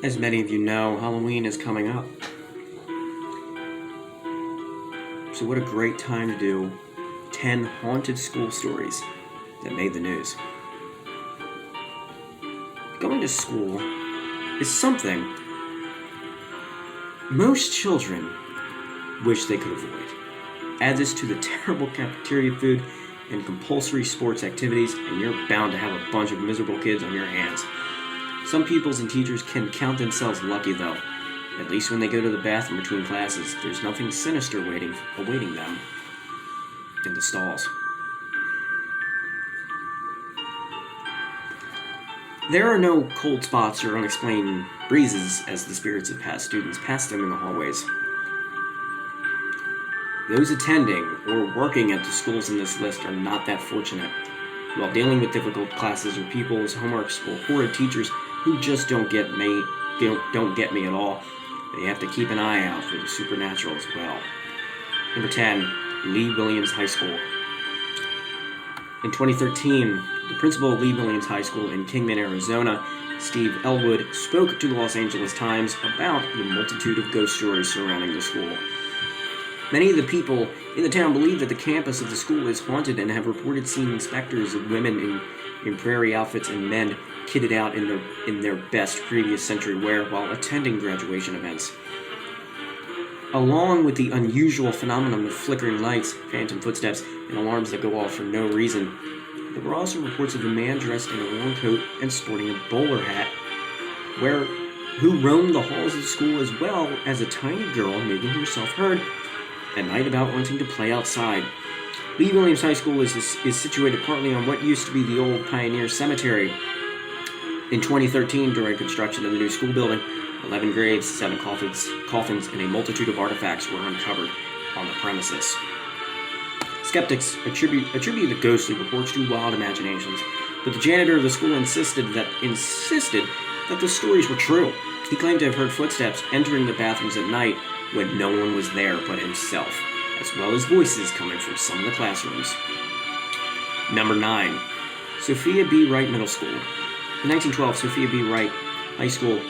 As many of you know, Halloween is coming up. So what a great time to do 10 haunted school stories that made the news. Going to school is something most children wish they could avoid. Add this to the terrible cafeteria food and compulsory sports activities, and you're bound to have a bunch of miserable kids on your hands. Some pupils and teachers can count themselves lucky, though. At least when they go to the bathroom between classes, there's nothing sinister awaiting them in the stalls. There are no cold spots or unexplained breezes as the spirits of past students pass them in the hallways. Those attending or working at the schools in this list are not that fortunate. While dealing with difficult classes or pupils, homeworks, or horrid teachers who just don't get me at all, they have to keep an eye out for the supernatural as well. Number 10, Lee Williams High School. In 2013, the principal of Lee Williams High School in Kingman, Arizona, Steve Elwood, spoke to the Los Angeles Times about the multitude of ghost stories surrounding the school. Many of the people in the town believe that the campus of the school is haunted and have reported seeing specters of women in prairie outfits and men kitted out in their best previous century wear while attending graduation events. Along with the unusual phenomenon of flickering lights, phantom footsteps, and alarms that go off for no reason, there were also reports of a man dressed in a long coat and sporting a bowler hat, who roamed the halls of the school, as well as a tiny girl making herself heard at night about wanting to play outside. Lee Williams High School is situated partly on what used to be the old Pioneer Cemetery. In 2013, during construction of the new school building, 11 graves, 7 coffins, and a multitude of artifacts were uncovered on the premises. Skeptics attribute the ghostly reports to wild imaginations, but the janitor of the school insisted that the stories were true. He claimed to have heard footsteps entering the bathrooms at night when no one was there but himself, as well as voices coming from some of the classrooms. Number 9, Sophia B. Wright Middle School. In 1912, Sophia B. Wright High School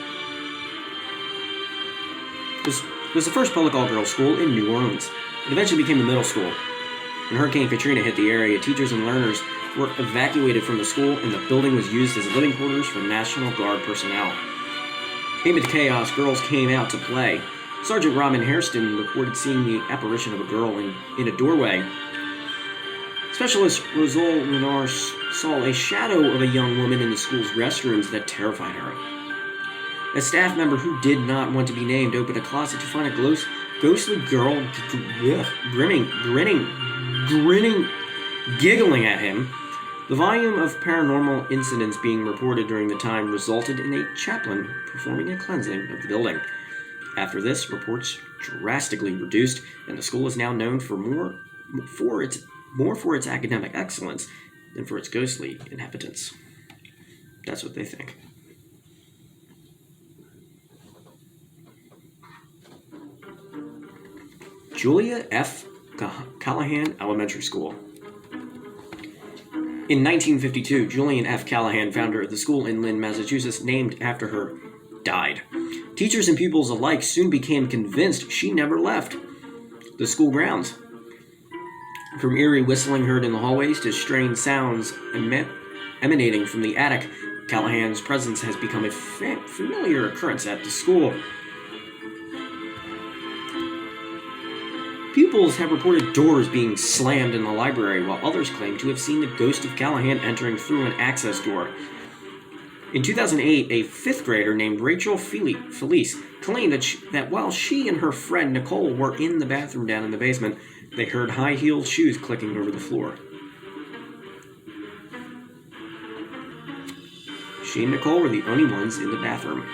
was the first public all-girls school in New Orleans. It eventually became the middle school. When Hurricane Katrina hit the area, teachers and learners were evacuated from the school, and the building was used as living quarters for National Guard personnel. Amid chaos, girls came out to play. Sergeant Robin Hairston reported seeing the apparition of a girl in a doorway. Specialist Rosal Renard saw a shadow of a young woman in the school's restrooms that terrified her. A staff member who did not want to be named opened a closet to find a ghostly girl giggling at him. The volume of paranormal incidents being reported during the time resulted in a chaplain performing a cleansing of the building. After this, reports drastically reduced, and the school is now known for more for its academic excellence than for its ghostly inhabitants. That's what they think. Julia F. Callahan Elementary School. In 1952, Julian F. Callahan, founder of the school in Lynn, Massachusetts, named after her, died. Teachers and pupils alike soon became convinced she never left the school grounds. From eerie whistling heard in the hallways to strange sounds emanating from the attic, Callahan's presence has become a familiar occurrence at the school. Pupils have reported doors being slammed in the library, while others claim to have seen the ghost of Callahan entering through an access door. In 2008, a 5th grader named Rachel Felice claimed that while she and her friend Nicole were in the bathroom down in the basement, they heard high-heeled shoes clicking over the floor. She and Nicole were the only ones in the bathroom.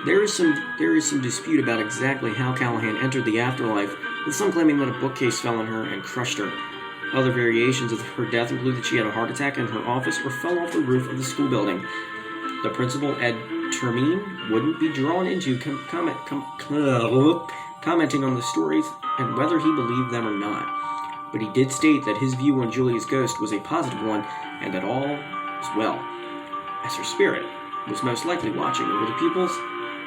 There is some dispute about exactly how Callahan entered the afterlife, with some claiming that a bookcase fell on her and crushed her. Other variations of her death include that she had a heart attack in her office or fell off the roof of the school building. The principal, Ed Termine, wouldn't be drawn into commenting on the stories and whether he believed them or not, but he did state that his view on Julia's ghost was a positive one and that all was well as her spirit was most likely watching over the pupils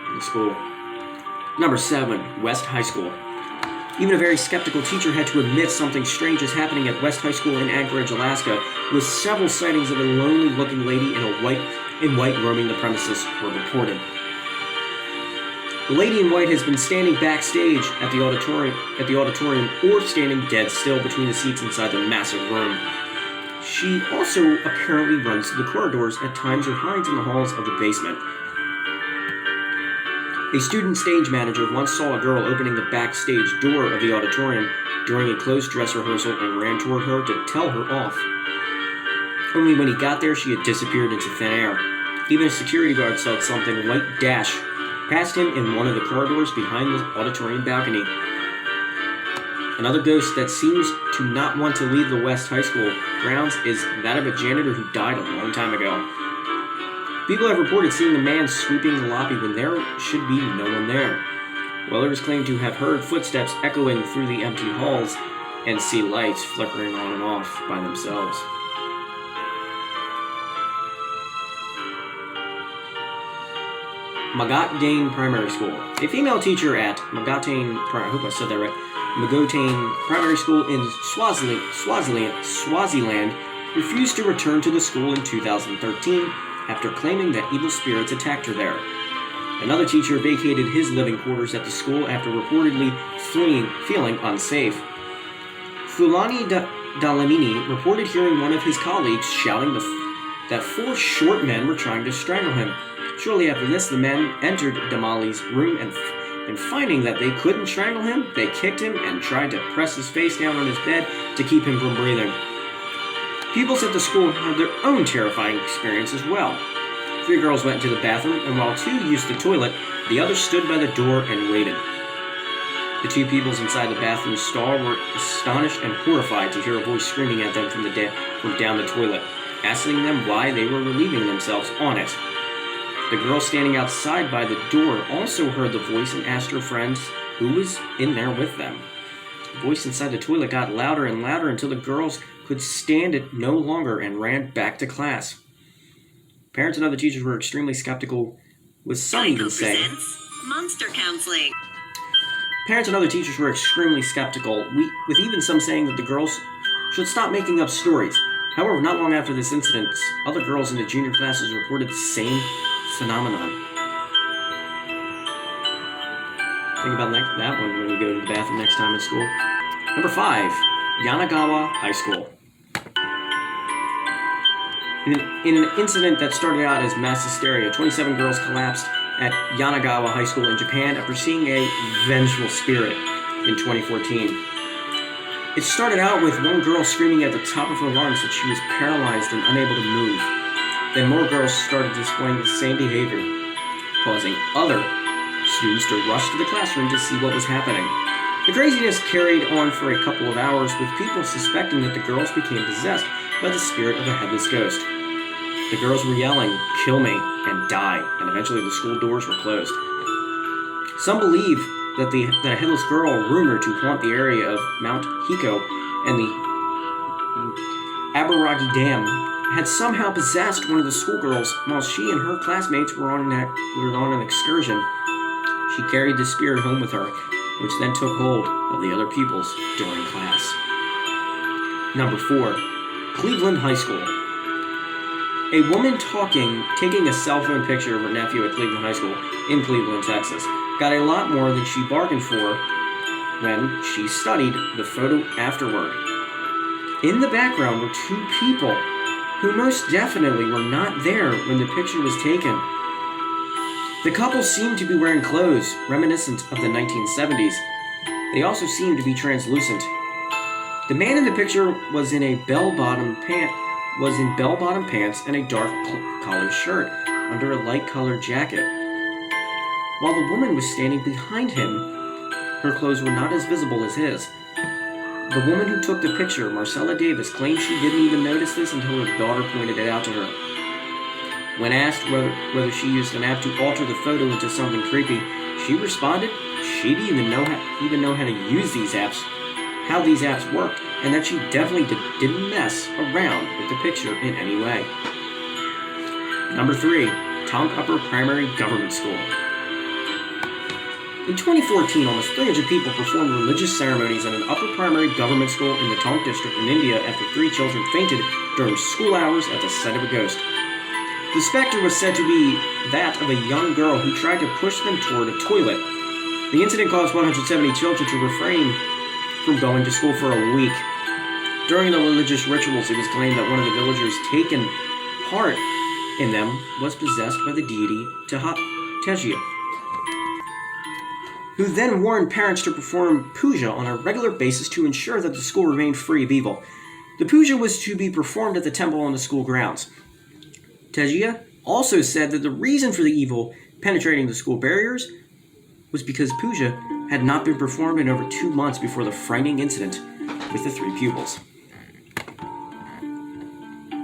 in the school. Number 7, West High School. Even a very skeptical teacher had to admit something strange is happening at West High School in Anchorage, Alaska, with several sightings of a lonely-looking lady in white roaming the premises were reported. The lady in white has been standing backstage at the auditorium or standing dead still between the seats inside the massive room. She also apparently runs through the corridors at times or hides in the halls of the basement. A student stage manager once saw a girl opening the backstage door of the auditorium during a closed dress rehearsal and ran toward her to tell her off. Only when he got there, she had disappeared into thin air. Even a security guard saw something white dash past him in one of the corridors behind the auditorium balcony. Another ghost that seems to not want to leave the West High School grounds is that of a janitor who died a long time ago. People have reported seeing the man sweeping the lobby when there should be no one there. Others claim to have heard footsteps echoing through the empty halls and see lights flickering on and off by themselves. Magatane Primary School. A female teacher at Magatane Primary School in Swaziland refused to return to the school in 2013 after claiming that evil spirits attacked her there. Another teacher vacated his living quarters at the school after reportedly feeling unsafe. Fulani Dalamini reported hearing one of his colleagues shouting that 4 short men were trying to strangle him. Shortly after this, the men entered Damali's room and finding that they couldn't strangle him, they kicked him and tried to press his face down on his bed to keep him from breathing. Pupils at the school had their own terrifying experience as well. 3 girls went to the bathroom, and while 2 used the toilet, the others stood by the door and waited. The 2 pupils inside the bathroom stall were astonished and horrified to hear a voice screaming at them from down the toilet, asking them why they were relieving themselves on it. The girl standing outside by the door also heard the voice and asked her friends who was in there with them. The voice inside the toilet got louder and louder until the girls could stand it no longer and ran back to class. Parents and other teachers were extremely skeptical, with some even saying... Monster Counseling. Parents and other teachers were extremely skeptical, with even some saying that the girls should stop making up stories. However, not long after this incident, other girls in the junior classes reported the same phenomenon. Think about that one when you go to the bathroom next time in school. Number 5, Yanagawa High School. In an incident that started out as mass hysteria, 27 girls collapsed at Yanagawa High School in Japan after seeing a vengeful spirit in 2014. It started out with one girl screaming at the top of her lungs that she was paralyzed and unable to move. Then more girls started displaying the same behavior, causing other students to rush to the classroom to see what was happening. The craziness carried on for a couple of hours, with people suspecting that the girls became possessed by the spirit of a headless ghost. The girls were yelling, "Kill me," and "Die," and eventually the school doors were closed. Some believe that a headless girl rumored to haunt the area of Mount Hiko and the Aburagi Dam had somehow possessed one of the schoolgirls while she and her classmates were on an excursion. She carried the spirit home with her, which then took hold of the other pupils during class. Number 4, Cleveland High School. A woman taking a cell phone picture of her nephew at Cleveland High School in Cleveland, Texas, got a lot more than she bargained for when she studied the photo afterward. In the background were 2 people who most definitely were not there when the picture was taken. The couple seemed to be wearing clothes reminiscent of the 1970s. They also seemed to be translucent. The man in the picture was in bell-bottom pants and a dark collared shirt under a light-colored jacket. While the woman was standing behind him, her clothes were not as visible as his. The woman who took the picture, Marcella Davis, claimed she didn't even notice this until her daughter pointed it out to her. When asked whether she used an app to alter the photo into something creepy, she responded she didn't even know how to use these apps, how these apps worked, and that she definitely didn't mess around with the picture in any way. Number 3, Tonk Upper Primary Government School. In 2014, almost 300 people performed religious ceremonies at an upper primary government school in the Tonk district in India after 3 children fainted during school hours at the sight of a ghost. The specter was said to be that of a young girl who tried to push them toward a toilet. The incident caused 170 children to refrain from going to school for a week. During the religious rituals, it was claimed that one of the villagers taken part in them was possessed by the deity Tejia, who then warned parents to perform puja on a regular basis to ensure that the school remained free of evil. The puja was to be performed at the temple on the school grounds. Tejia also said that the reason for the evil penetrating the school barriers was because puja had not been performed in over 2 months before the frightening incident with the 3 pupils.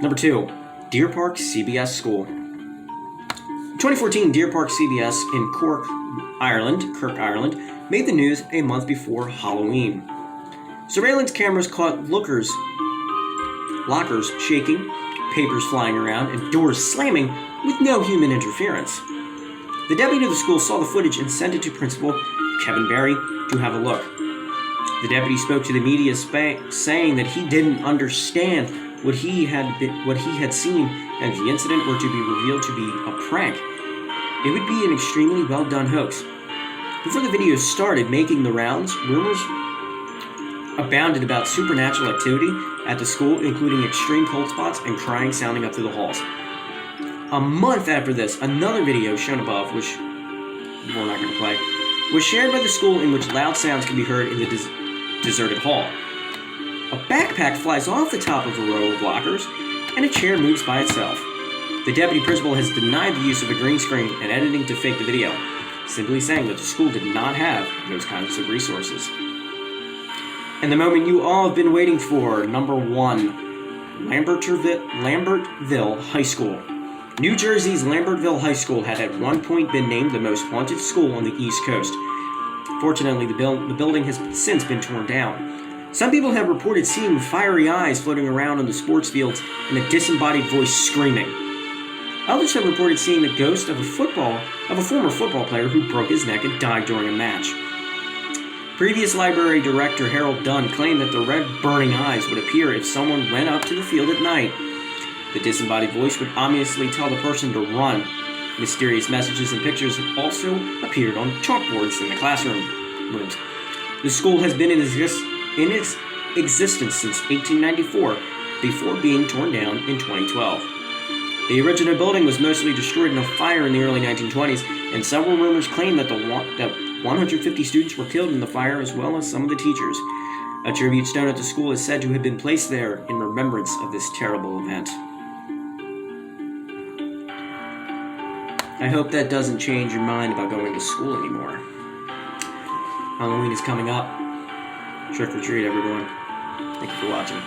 Number 2, Deer Park CBS School. In 2014, Deer Park CBS in Cork, Ireland, made the news a month before Halloween. Surveillance cameras caught lockers shaking, papers flying around, and doors slamming with no human interference. The deputy of the school saw the footage and sent it to Principal Kevin Barry to have a look. The deputy spoke to the media saying that he didn't understand what he had seen, and if the incident were to be revealed to be a prank, it would be an extremely well-done hoax. Before the video started making the rounds, rumors abounded about supernatural activity at the school, including extreme cold spots and crying sounding up through the halls. A month after this, another video shown above, which we're not going to play, was shared by the school in which loud sounds can be heard in the deserted hall. A backpack flies off the top of a row of lockers, and a chair moves by itself. The deputy principal has denied the use of a green screen and editing to fake the video, simply saying that the school did not have those kinds of resources. And the moment you all have been waiting for, number 1, Lambertville High School. New Jersey's Lambertville High School had at one point been named the most haunted school on the East Coast. Fortunately, the building has since been torn down. Some people have reported seeing fiery eyes floating around on the sports fields and a disembodied voice screaming. Others have reported seeing the ghost of a former football player who broke his neck and died during a match. Previous library director Harold Dunn claimed that the red burning eyes would appear if someone went up to the field at night. The disembodied voice would ominously tell the person to run. Mysterious messages and pictures have also appeared on chalkboards in the classrooms. The school has been in its existence since 1894, before being torn down in 2012. The original building was mostly destroyed in a fire in the early 1920s, and several rumors claim that 150 students were killed in the fire, as well as some of the teachers. A tribute stone at the school is said to have been placed there in remembrance of this terrible event. I hope that doesn't change your mind about going to school anymore. Halloween is coming up. Trick or treat, everyone. Thank you for watching.